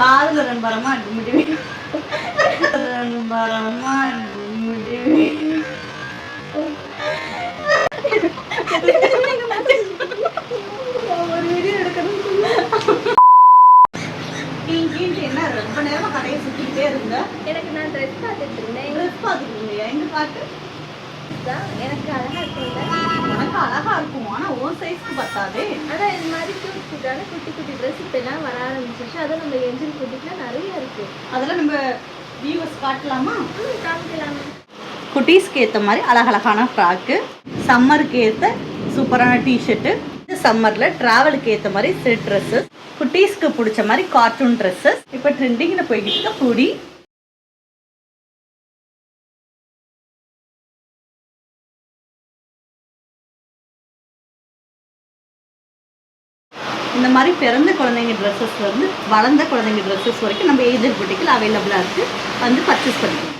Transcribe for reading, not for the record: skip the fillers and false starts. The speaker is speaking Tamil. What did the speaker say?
காதுல ரெண்டு பரமா முடிவு ரெண்டு பரமா முடிவு ஒரு வீடியோ எடுக்கணும். என்ன ரொம்ப நேரமா கடையை சுத்திக்கிட்டே இருந்த? எனக்கு நான் ட்ரெஸ் பார்த்துட்டு இருந்தேன். ட்ரெஸ் பார்த்துட்டு எங்க பார்த்து எனக்கு அழகா இருக்கும்ல. உனக்கு அழகா இருக்கும், ஆனா உன் சைஸ்க்கு பத்தாதே. அதான் இந்த மாதிரி கியூட்டான குட்டி குட்டி ட்ரெஸ் இப்போ எல்லாம் வர ஆரம்பிச்சிச்சு. அதுவும் நம்ம என்ஜின் குட்டிக்குலாம் நிறைய இருக்கு. அதெல்லாம் நம்ம வியூவர்ஸ் காட்டலாமா? காமிக்கலாமா? குட்டீஸ்க்கு ஏற்ற மாதிரி அழகழகான ஃப்ராக்கு, சம்மருக்கு ஏற்ற சூப்பரான டிஷர்ட்டு, சம்மரில் ட்ராவலுக்கு ஏற்ற மாதிரி சில்க் ட்ரெஸ்ஸஸ், குட்டீஸ்க்கு பிடிச்ச மாதிரி கார்ட்டூன் ட்ரெஸ்ஸஸ் இப்போ ட்ரெண்டிங்கில் போய்கிட்டு இருக்க ஹூடி. இந்த மாதிரி பிறந்த குழந்தைங்க ட்ரெஸ்ஸஸ்லேருந்து வளர்ந்த குழந்தைங்க ட்ரெஸ்ஸஸ் வரைக்கும் நம்ம ஏஜென்ட் புட்டிக்கில் அவைலபிளாக இருக்குது. வந்து பர்ச்சேஸ் பண்ணிக்கலாம்.